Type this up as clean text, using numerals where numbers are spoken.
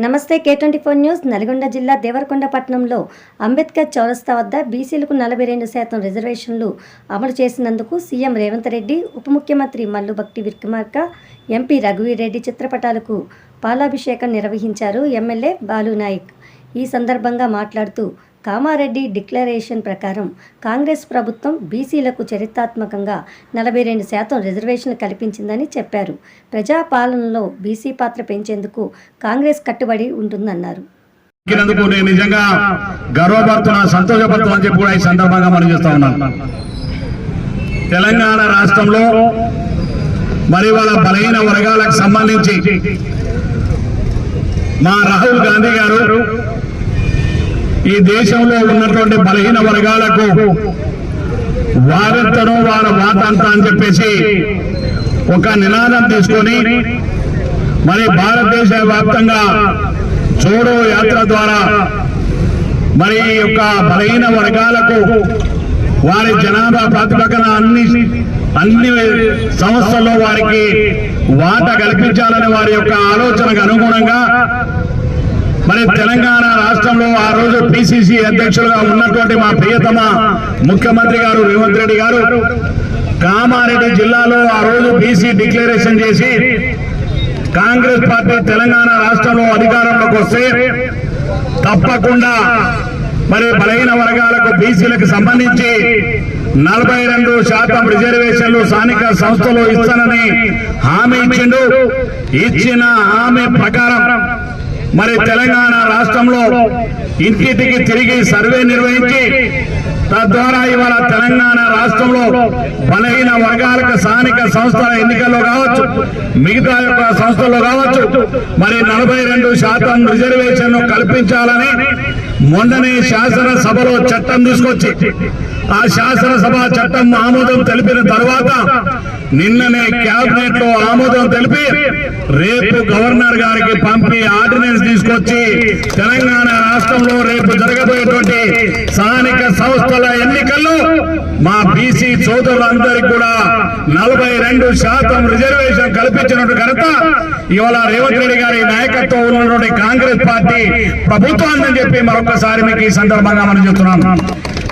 నమస్తే K24 news Nalgonda జిల్లా దేవరకొండ పట్టణంలో అంబేద్కర్ చౌరస్తా వద్ద బీసీలకు 42% రిజర్వేషన్లు అమలు చేసినందుకు సీఎం రేవంత్ రెడ్డి, ఉప ముఖ్యమంత్రి మల్లు భట్టి విక్రమార్క, ఎంపీ రఘువీర్ రెడ్డి చిత్రపటాలకు పాలాభిషేకం నిర్వహించారు ఎమ్మెల్యే బాలు నాయక్. ఈ సందర్భంగా మాట్లాడుతూ కామారెడ్డి డిక్లరేషన్ ప్రకారం కాంగ్రెస్ ప్రభుత్వం బీసీలకు చరిత్రాత్మకంగా 42% రిజర్వేషన్లు కల్పించిందని చెప్పారు. ప్రజాపాలనలో బీసీ పాత్ర పెంచేందుకు కాంగ్రెస్ కట్టుబడి ఉంటుందన్నారు. నిజంగా గర్వపడుతున్నా, సంతోషపడుతున్నా చెప్పి కూడా ఈ సందర్భంగా మనం చేస్తా ఉన్నాం. తెలంగాణ రాష్ట్రంలో మరి వాళ్ళ బలహీన వర్గాలకు సంబంధించి మా రాహుల్ గాంధీ గారు ఈ దేశంలో ఉన్నటువంటి బలహీన వర్గాలకు వారెంతనో వారి వాటంతా అని చెప్పేసి ఒక నినాదం తీసుకొని మరి భారతదేశ వ్యాప్తంగా చోడో యాత్ర ద్వారా మరి యొక్క బలహీన వర్గాలకు వారి జనాభా ప్రాతిపదికన అన్ని సంస్థల్లో వారికి వాటా కల్పించాలని వారి యొక్క ఆలోచనకు అనుగుణంగా మరి తెలంగాణ రాష్ట్రంలో ఆ రోజు పిసిసి అధ్యక్షులుగా ఉన్నటువంటి మా ప్రియతమ ముఖ్యమంత్రి గారు రేవంత్ రెడ్డి గారు కామారెడ్డి జిల్లాలో ఆ రోజు బీసీ డిక్లరేషన్ చేసి కాంగ్రెస్ పార్టీ తెలంగాణ రాష్ట్రంలో అధికారంలోకి వస్తే తప్పకుండా మరి బలహీన వర్గాలకు బీసీలకు సంబంధించి 42% రిజర్వేషన్లు స్థానిక సంస్థలో ఇస్తానని హామీ ఇచ్చిండు. ఇచ్చిన హామీ ప్రకారం మరి తెలంగాణ రాష్ట్రంలో ఇంటింటికి తిరిగి సర్వే నిర్వహించి తద్వారా ఇవాళ తెలంగాణ రాష్ట్రంలో బలహీన వర్గాలకు స్థానిక సంస్థల ఎన్నికల్లో కావచ్చు, మిగతా యొక్క సంస్థల్లో కావచ్చు మరి 42% రిజర్వేషన్ కల్పించాలని మొన్ననే శాసనసభలో చట్టం తీసుకొచ్చి ఆ శాసనసభ చట్టం ఆమోదం తెలిపిన తర్వాత నిన్ననే కేబినెట్ లో ఆమోదం తెలిపి రేపు గవర్నర్ గారికి పంపి ఆర్డినెన్స్ తీసుకొచ్చి తెలంగాణ రాష్ట్రంలో రేపు జరగబోయేటువంటి స్థానిక సంస్థల ఎన్నికల్లో మా బీసీ సోదరులందరికీ కూడా 42% రిజర్వేషన్ కల్పించినట్టు ఘనత ఇవాళ రేవంత్ రెడ్డి గారి నాయకత్వం ఉన్నటువంటి కాంగ్రెస్ పార్టీ ప్రభుత్వాన్ని చెప్పి మరొకసారి మీకు ఈ సందర్భంగా మనం చెప్తున్నాం.